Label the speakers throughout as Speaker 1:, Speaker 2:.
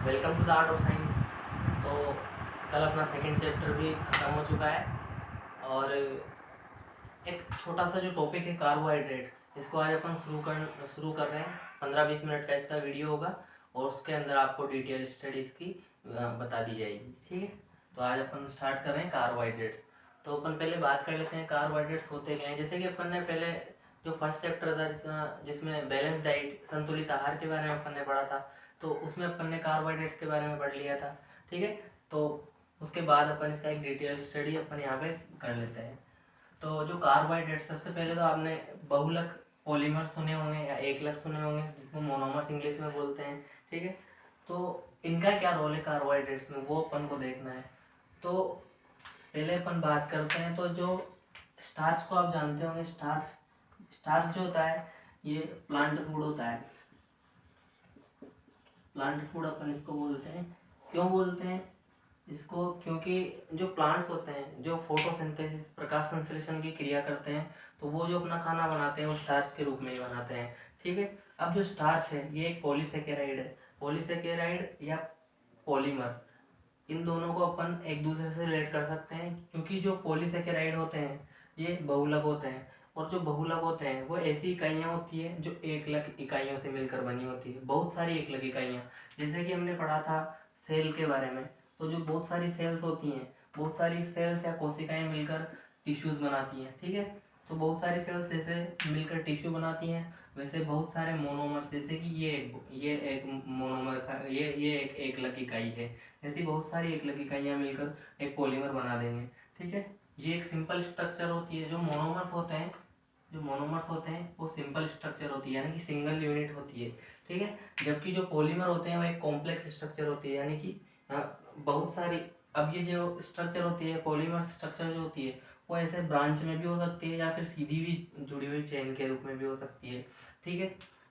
Speaker 1: Welcome to the art of science. तो कल अपना सेकंड चैप्टर भी ख़त्म हो चुका है और एक छोटा सा जो टॉपिक है कार्बोहाइड्रेट, इसको आज अपन शुरू कर रहे हैं। 15-20 मिनट का इसका वीडियो होगा और उसके अंदर आपको डिटेल स्टडीज़ की बता दी जाएगी। ठीक है, तो आज अपन स्टार्ट कर रहे हैं कार्बोहाइड्रेट्स। तो अपन पहले बात कर लेते हैं कार्बोहाइड्रेट्स होते क्या हैं। जैसे कि अपन ने पहले जो फर्स्ट चैप्टर था जिसमें बैलेंस डाइट, संतुलित आहार के बारे में अपन ने पढ़ा था, तो उसमें अपन ने कार्बोहाइड्रेट्स के बारे में पढ़ लिया था। ठीक है, तो उसके बाद अपन इसका एक डिटेल स्टडी अपन यहाँ पे कर लेते हैं। तो जो कार्बोहाइड्रेट, सबसे पहले तो आपने बहुलक पॉलीमर सुने होंगे या एकलक सुने होंगे, जिसको मोनोमर्स इंग्लिश में बोलते हैं। ठीक है, तो इनका क्या रोल है कार्बोहाइड्रेट्स में, वो अपन को देखना है। तो पहले अपन बात करते हैं। तो जो स्टार्च को आप जानते होंगे, स्टार्च जो होता है ये प्लांट फूड होता है। प्लांट फूड अपन इसको बोलते हैं। क्यों बोलते हैं इसको? क्योंकि जो प्लांट्स होते हैं, जो फोटोसिंथेसिस, प्रकाश संश्लेषण की क्रिया करते हैं, तो वो जो अपना खाना बनाते हैं वो स्टार्च के रूप में ही बनाते हैं। ठीक है, अब जो स्टार्च है ये एक पॉलीसेकेराइड है। पॉलीसेकेराइड या पॉलीमर, इन दोनों को अपन एक दूसरे से रिलेट कर सकते हैं, क्योंकि जो पॉलीसेकेराइड होते हैं ये बहुलक होते हैं, और जो बहुलक होते हैं वो ऐसी इकाइयाँ होती है जो एकलक इकाइयों से मिलकर बनी होती है। बहुत सारी एकलक इकाइयाँ, जैसे कि हमने पढ़ा था सेल के बारे में, तो जो बहुत सारी सेल्स होती हैं, बहुत सारी सेल्स या कोशिकाएं मिलकर टिश्यूज़ बनाती हैं। ठीक है, तो बहुत सारी सेल्स जैसे मिलकर टिश्यू बनाती हैं, वैसे बहुत सारे मोनोमर्स, जैसे कि ये एक मोनोमर का ये एक एकलक इकाई है, ऐसी बहुत सारी एकलक इकाइयाँ मिलकर एक पॉलीमर बना देंगे। ठीक है, ये एक सिंपल स्ट्रक्चर होती है। जो मोनोमर्स होते हैं वो सिंपल स्ट्रक्चर होती है, यानी कि सिंगल यूनिट होती है। ठीक है, जबकि जो पॉलीमर होते हैं वो एक कॉम्प्लेक्स स्ट्रक्चर होती है, यानी कि बहुत सारी। अब ये जो स्ट्रक्चर होती है, पॉलीमर स्ट्रक्चर जो होती है, वो ऐसे ब्रांच में भी हो सकती है या फिर सीधी भी जुड़ी हुई चेन के रूप में भी हो सकती है। ठीक है,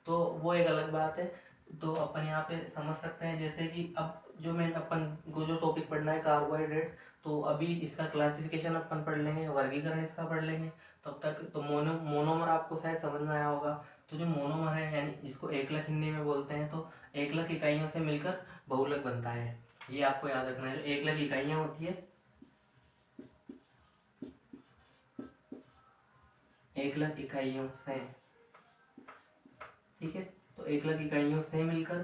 Speaker 1: तो वो एक अलग बात है। तो अपन यहाँ पे समझ सकते हैं, जैसे कि अब जो मैं अपन को जो टॉपिक पढ़ना है कार्बोहाइड्रेट, तो अभी इसका क्लासिफिकेशन अपन पढ़ लेंगे, वर्गीकरण इसका पढ़ लेंगे। तब तक तो मोनोमर आपको शायद समझ में आया होगा। तो जो मोनोमर है, यानी जिसको एकलक हिंदी में बोलते हैं, तो एकलक इकाइयों से मिलकर बहुलक बनता है। ये आपको याद रखना है। जो एकलक इकाइयाँ होती है, एकलक इकाइयों से, ठीक है, तो एकलक इकाइयों से मिलकर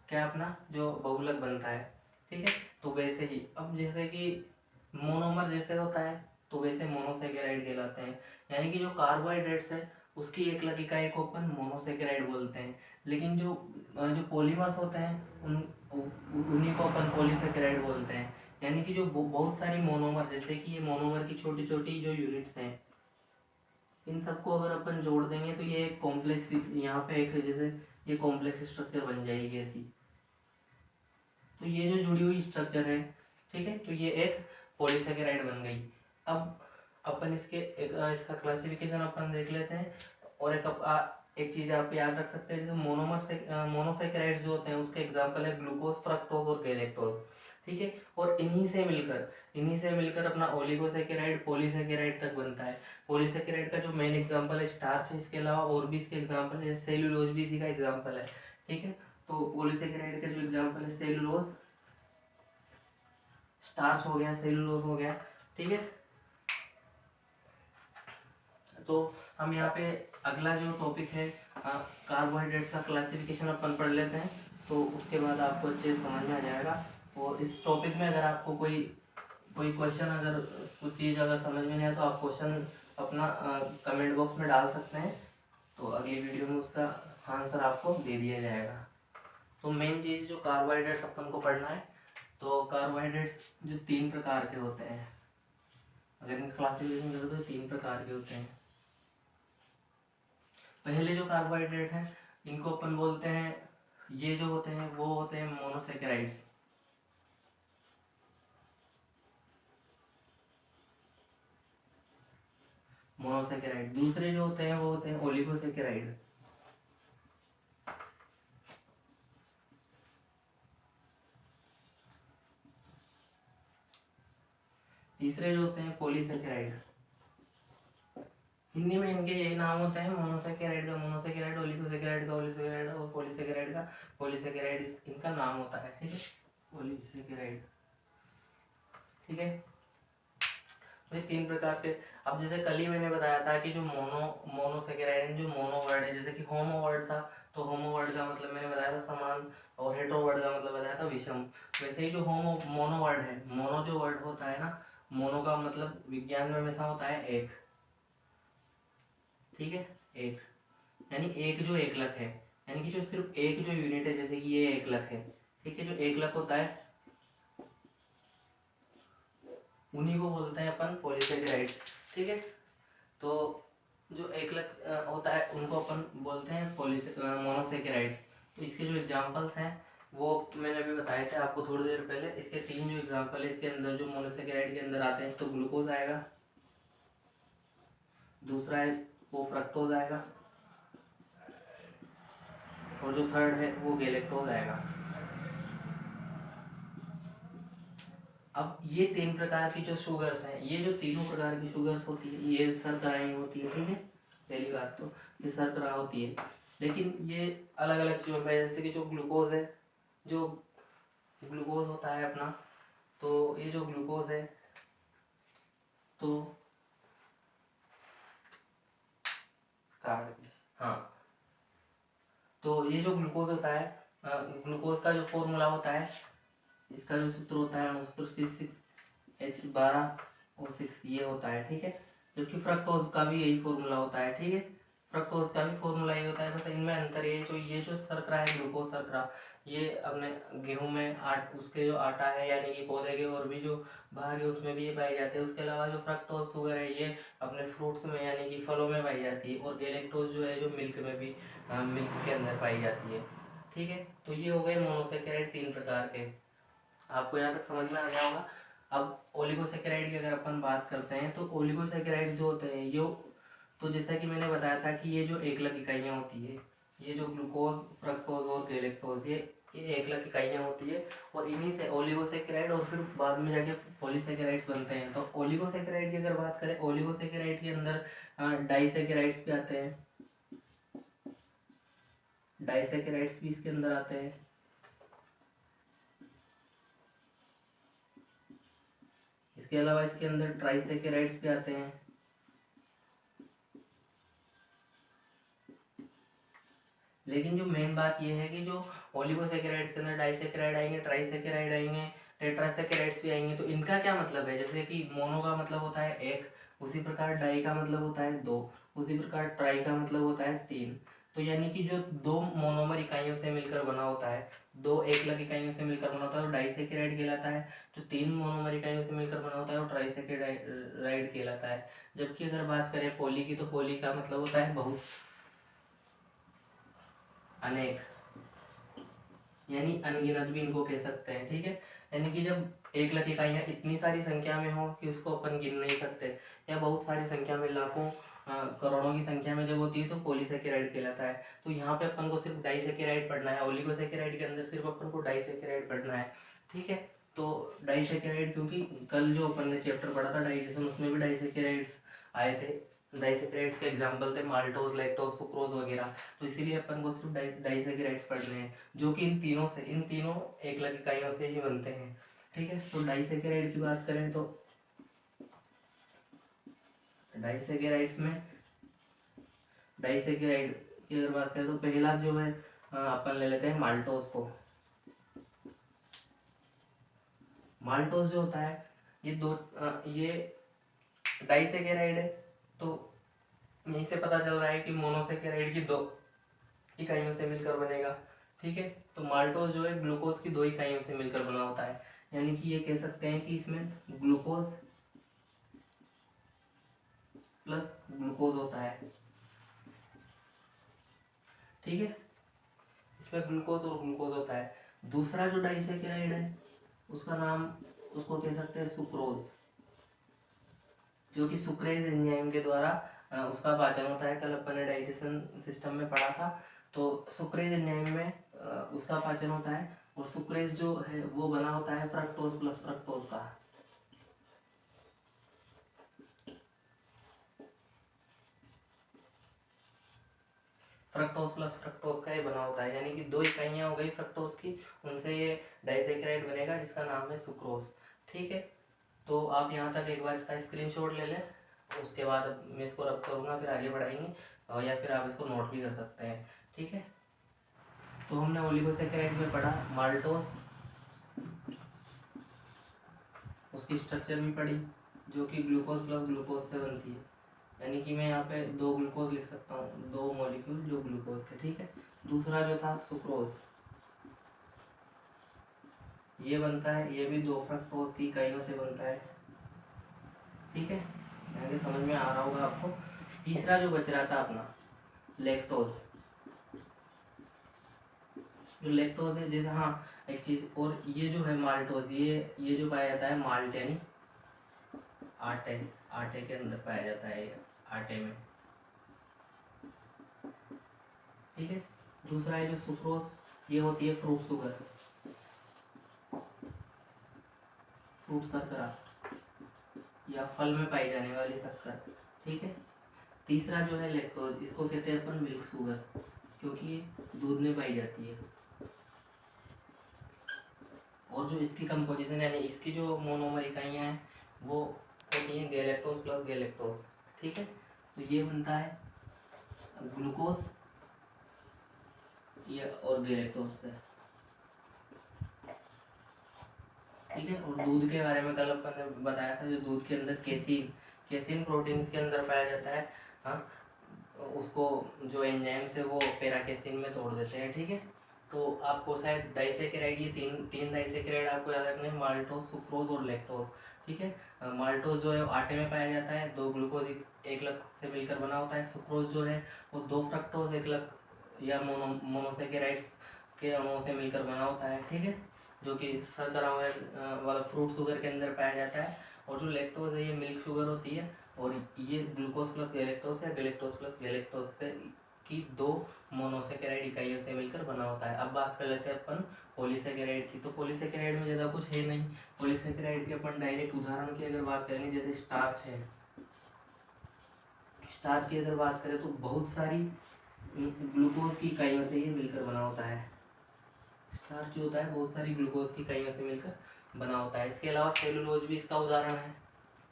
Speaker 1: क्या अपना जो बहुलक बनता है। ठीक है, तो वैसे ही अब जैसे कि मोनोमर जैसे होता है, तो वैसे मोनोसेकेराइड कहलाते हैं। यानी कि जो कार्बोहाइड्रेट्स है उसकी एकलक इकाई को अपन मोनोसेकेराइड बोलते हैं, लेकिन जो जो पॉलीमर्स होते हैं उन्हीं को अपन पॉलीसेकेराइड बोलते हैं। यानी कि जो बहुत सारी मोनोमर, जैसे कि ये मोनोमर की छोटी छोटी जो यूनिट्स हैं, इन सबको अगर अपन जोड़ देंगे तो ये एक कॉम्प्लेक्स, यहाँ पे एक जैसे ये कॉम्प्लेक्स स्ट्रक्चर बन जाएगी ऐसी। तो ये जो जुड़ी हुई स्ट्रक्चर है, ठीक है, तो ये एक पॉलीसेकेराइड बन गई। अब अपन इसका क्लासिफिकेशन अपन देख लेते हैं। और एक चीज़ आप याद रख सकते हैं, जैसे मोनोसेकेराइड्स जो होते हैं उसके एग्जांपल है ग्लूकोज, फ्रक्टोज और गैलेक्टोज। ठीक है, और इन्हीं से मिलकर अपना ओलिगोसेकेराइड, पॉलीसेकेराइड तक बनता है। पॉलीसेकेराइड का जो मेन एग्जांपल है स्टार्च है, इसके अलावा और भी इसके एग्जांपल है, सेल्यूलोज भी इसी का एग्जांपल है। ठीक है, तो पॉलीसेकेराइड का जो एग्जांपल है सेलुलोज, स्टार्च हो गया, सेलुलोज हो गया। ठीक है, तो हम यहाँ पे अगला जो टॉपिक है कार्बोहाइड्रेट्स का क्लासिफिकेशन अपन पढ़ लेते हैं, तो उसके बाद आपको अच्छे से समझ में आ जाएगा। और इस टॉपिक में अगर आपको कोई कोई क्वेश्चन, अगर कुछ चीज़ अगर समझ में नहीं आए तो आप क्वेश्चन अपना कमेंट बॉक्स में डाल सकते हैं, तो अगली वीडियो में उसका आंसर आपको दे दिया जाएगा। तो मेन चीज़ जो कार्बोहाइड्रेट्स अपन को पढ़ना है, तो कार्बोहाइड्रेट्स जो 3 प्रकार के होते हैं, अगर इनका क्लासिफिकेशन करें तो 3 प्रकार के होते हैं। पहले जो कार्बोहाइड्रेट हैं इनको अपन बोलते हैं, ये जो होते हैं वो होते हैं मोनोसेकेराइड्स। मोनोसेकेराइड। दूसरे जो होते हैं वो होते हैं ओलिगोसेकेराइड। तीसरे जो होते हैं पॉलीसेकेराइड। हिंदी में इनके यही नाम होते हैं, मोनोसेकेराइड का मोनोसेकेराइड, ओलिगोसेकेराइड का ओलिगोसेकेराइड और पॉलीसेकेराइड का था। पॉलीसेकेराइड इनका नाम होता है, ठीक है, पॉलीसेकेराइड, ठीक है। तो ये 3 प्रकार के। अब जैसे कल ही मैंने बताया था कि जो मोनोसेकेराइड, जो मोनो वर्ड है, जैसे कि होमो वर्ड था, तो होमो वर्ड का मतलब मैंने बताया था समान, और हेटेरो वर्ड का मतलब बताया था विषम। वैसे ही जो मोनो वर्ड है, मोनो जो वर्ड होता है ना, मोनो का मतलब विज्ञान में हमेशा होता है एक, ठीक है, एक, यानी एक जो एकलक है, यानी कि जो सिर्फ एक जो यूनिट है, जैसे कि ये एकलक है, ठीक है, जो एकलक होता है उन्हीं को बोलते हैं अपन पॉलीसेकेराइड, ठीक है। तो जो एकलक होता है उनको अपन बोलते हैं मोनोसेकेराइड्स। तो इसके जो एग्जांपल्स हैं वो मैंने अभी बताए थे आपको थोड़ी देर पहले। इसके 3 जो एग्जांपल है इसके अंदर जो मोनोसेकेराइड के अंदर आते हैं, तो ग्लूकोज आएगा, दूसरा है वो फ्रक्टोज आएगा, और जो थर्ड है वो गैलेक्टोज आएगा। अब ये 3 प्रकार की जो शुगर्स हैं, ये जो तीनों प्रकार की शुगर्स होती है, ये शर्कराएं होती है, ठीक है। पहली बात तो ये शर्करा होती है, लेकिन ये अलग अलग चीज़ों में, जैसे कि जो ग्लूकोज है, जो ग्लूकोज होता है अपना, तो ये जो ग्लूकोज है, तो हाँ, तो ये जो ग्लूकोज होता है, ग्लूकोज का जो फॉर्मूला होता है, इसका जो सूत्र होता है सूत्र C6H12O6 ये होता है, ठीक है। जबकि फ्रक्टोज का भी यही फॉर्मूला होता है, ठीक है, फ्रक्टोज का भी फॉर्मूला यही होता है, बस इनमें अंतर ये जो शर्करा है, ग्लूकोज शर्करा, ये अपने गेहूं में उसके जो आटा है, यानी कि पौधे के और भी जो भाग है उसमें भी ये पाई जाती है। उसके अलावा जो फ्रक्टोज शुगर है ये अपने फ्रूट्स में यानी कि फलों में पाई जाती है, और गैलेक्टोज जो है जो मिल्क में भी, मिल्क के अंदर पाई जाती है, ठीक है। तो ये हो गए मोनोसेकेराइड 3 प्रकार के, आपको यहाँ तक समझ में आ गया होगा। अब ओलिगोसेकेराइड की अगर अपन बात करते हैं, तो ओलिगोसेकेराइड जो होते हैं ये, तो जैसा कि मैंने बताया था कि ये जो एकलक इकाइयाँ होती है, ये जो ग्लूकोज, फ्रक्टोज और गैलेक्टोज, ये एकलक इकाइयाँ होती है, और इन्हीं से ओलिगोसेकेराइड और फिर बाद में जाके पॉलीसेकेराइड्स बनते हैं। तो ओलिगोसेकेराइड की अगर बात करें, ओलिगोसेकेराइड के अंदर डाइसेकेराइड्स भी आते हैं, डाइसेकेराइड्स भी इसके अंदर आते हैं। इसके अलावा इसके अंदर ट्राइसेकेराइड्स भी आते हैं। लेकिन जो मेन बात ये है कि जो ओलिगोसेकेराइड्स के अंदर डाइसेकेराइड आएंगे, ट्राइसेकेराइड आएंगे, टेट्रासेकेराइड्स भी आएंगे, तो इनका क्या मतलब है, जैसे कि मोनो का मतलब होता है एक, उसी प्रकार डाई का मतलब होता है 2, उसी प्रकार ट्राई का मतलब होता है 3। तो यानी कि जो 2 मोनोमर इकाइयों से मिलकर बना होता है, 2 एकलक इकाइयों से मिलकर बना होता है, वो डाइसेकेराइड कहलाता है। जो 3 मोनोमर इकाइयों से मिलकर बना होता है वो ट्राइसेकेराइड कहलाता है। जबकि अगर बात करें पॉली की, तो पॉली का मतलब होता है बहुत, अनेक, यानी अनगिनत भी इनको कह सकते हैं, ठीक है। यानी कि जब एकलक इकाइयाँ इतनी सारी संख्या में हो कि उसको अपन गिन नहीं सकते, या बहुत सारी संख्या में, लाखों करोड़ों की संख्या में जब होती है, तो पॉलीसेकेराइड कहलाता है। तो यहाँ पे अपन को सिर्फ डाइसेकेराइड पढ़ना है, ओलिगोसेकेराइड के अंदर सिर्फ अपन को डाइसेकेराइड पढ़ना है, ठीक है। तो डाइसेकेराइड, क्योंकि कल जो अपन ने चैप्टर पढ़ा था डाइजेशन, उसमें भी डाइसेकेराइड्स आए थे, डाइसेकेराइड्स के एग्जाम्पल थे माल्टोज, लैक्टोज, सुक्रोज वगैरह। तो इसीलिए अपन को सिर्फ डाइसेकेराइड्स पढ़ने हैं, जो कि इन तीनों एकलक इकाइयों से ही बनते हैं, ठीक है। तो डाइसेकेराइड की बात करें, तो डाइसेकेराइड्स में, डाइसेकेराइड की अगर बात करें तो पहला जो है अपन ले लेते हैं माल्टोज को। माल्टोज जो होता है ये डाइसेकेराइड है, तो यहीं से पता चल रहा है कि मोनोसेकेराइड की 2 इकाइयों से मिलकर बनेगा, ठीक है। तो माल्टोज जो है ग्लूकोज की 2 इकाइयों से मिलकर बना होता है, यानी कि ये कह सकते हैं कि इसमें ग्लूकोज प्लस ग्लूकोज होता है, ठीक है, इसमें ग्लूकोज और ग्लूकोज होता है। दूसरा जो डाइसेकेराइड है उसको कह सकते हैं सुक्रोज, जो कि सुक्रेज एंजाइम के द्वारा उसका पाचन होता है। कल अपन ने डाइजेशन सिस्टम में पढ़ा था, तो सुक्रेज एंजाइम में उसका पाचन होता है, और सुक्रेज जो है वो बना होता है फ्रक्टोज प्लस फ्रक्टोज का। फ्रक्टोज प्लस फ्रक्टोज का ये बना होता है, यानी कि 2 इकाइयाँ हो गई फ्रक्टोज की, उनसे ये डाइसेकेराइड बनेगा जिसका नाम है सुक्रोज। ठीक है, तो आप यहाँ तक एक बार इसका स्क्रीनशॉट ले लें, उसके बाद मैं इसको रब करूँगा, फिर आगे बढ़ाएंगे, और या फिर आप इसको नोट भी कर सकते हैं। ठीक है, तो हमने ओलिगोसेकेराइड में पढ़ा माल्टोज, उसकी स्ट्रक्चर भी पढ़ी, जो कि ग्लूकोज प्लस ग्लूकोज से बनती है, यानी कि मैं यहाँ पे 2 ग्लूकोज लिख सकता हूँ, 2 मॉलिक्यूल जो ग्लूकोज के। ठीक है, दूसरा जो था सुक्रोज, ये बनता है, ये भी 2 फ्रक्टोज की इकाइयों से बनता है। ठीक है, यानी समझ में आ रहा होगा आपको। तीसरा जो बच रहा था अपना लैक्टोज, जो लैक्टोज है, जैसे हाँ एक चीज़ और, ये जो है माल्टोज, ये जो पाया जाता है माल्ट, यानी आटे के अंदर पाया जाता है, ये आटे में। ठीक है, दूसरा है जो सुक्रोज, ये होती है फ्रूट शुगर, फ्रूट शर्करा या फल में पाई जाने वाली शक्कर। ठीक है, तीसरा जो है लैक्टोज, इसको कहते हैं अपन मिल्क शुगर, क्योंकि ये दूध में पाई जाती है। और जो इसकी कंपोजिशन यानी इसकी जो मोनोमर इकाइयाँ हैं वो होती हैं गैलेक्टोज प्लस गैलेक्टोज। ठीक है, तो ये बनता है ग्लूकोज ये और गैलेक्टोज से। ठीक है, और दूध के बारे में कल अपन ने बताया था, जो दूध के अंदर केसिन प्रोटीन के अंदर पाया जाता है। हाँ, उसको जो एंजाइम्स है वो पैराकेसिन में तोड़ देते हैं। ठीक है, तो आपको शायद डाइसेकेराइड, ये तीन डाइसेकेराइड आपको याद रखने हैं, माल्टोज, सुक्रोज और लैक्टोज। ठीक है, माल्टोज जो है आटे में पाया जाता है, 2 ग्लूकोज एक लग से मिलकर बना होता है। सुक्रोज जो है वो 2 फ्रक्टोज एक लग या मोनोसेकेराइड के अणुओं से मिलकर बना होता है। ठीक है, जो कि शर्करा वाला फ्रूट शुगर के अंदर पाया जाता है। और जो लैक्टोज है ये मिल्क शुगर होती है, और ये ग्लूकोज प्लस गैलेक्टोज है, गैलेक्टोज प्लस गैलेक्टोज से की 2 मोनोसेकेराइड इकाइयों से मिलकर बना होता है। अब बात कर लेते हैं अपन पॉलीसेकेराइड की। तो पॉलीसेकेराइड में ज़्यादा कुछ है नहीं, पॉलीसेकेराइड के अपन डायरेक्ट उदाहरण की अगर बात करेंगे, जैसे स्टार्च है, स्टार्च की अगर बात करें तो बहुत सारी ग्लूकोज की इकाइयों से ये मिलकर बना होता है। स्टार्च जो होता है बहुत सारी ग्लूकोज की इकाइयों से मिलकर बना होता है। इसके अलावा सेलुलोज भी इसका उदाहरण है।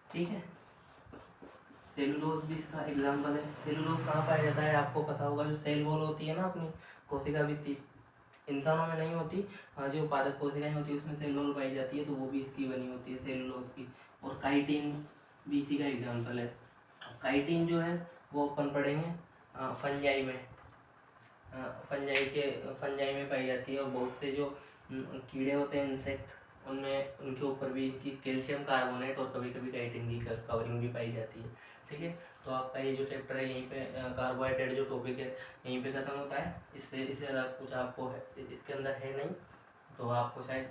Speaker 1: ठीक है, सेलुलोज भी इसका एग्जाम्पल है। सेलुलोज कहाँ पाया जाता है आपको पता होगा, जो सेल वॉल होती है ना अपनी कोशिका भित्ति, इंसानों में नहीं होती, जो पादप कोशिकाएं होती है उसमें सेल वॉल पाई जाती है, तो वो भी इसकी बनी होती है सेलुलोज की। और काइटिन भी इसी का एग्जाम्पल है। काइटिन जो है वो अपन पढ़ेंगे फंजाई में, फंजाई में पाई जाती है। और बहुत से जो कीड़े होते हैं इंसेक्ट, उनमें उनके ऊपर भी इनकी कैल्शियम कार्बोनेट और कभी कभी काइटिन की कवरिंग भी पाई जाती है। ठीक है, तो आपका ये जो चैप्टर है यहीं पे कार्बोहाइड्रेट जो टॉपिक है यहीं पे ख़त्म होता है। इससे ज़्यादा कुछ आपको है इसके अंदर है नहीं, तो आपको शायद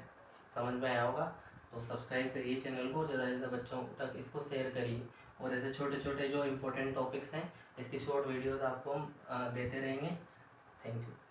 Speaker 1: समझ में आया होगा। तो सब्सक्राइब करिए चैनल को, ज़्यादा से ज़्यादा बच्चों तक इसको शेयर करिए। और ऐसे छोटे छोटे जो इम्पोर्टेंट टॉपिक्स हैं इसकी शॉर्ट वीडियोज़ आपको हम देते रहेंगे। Thank you.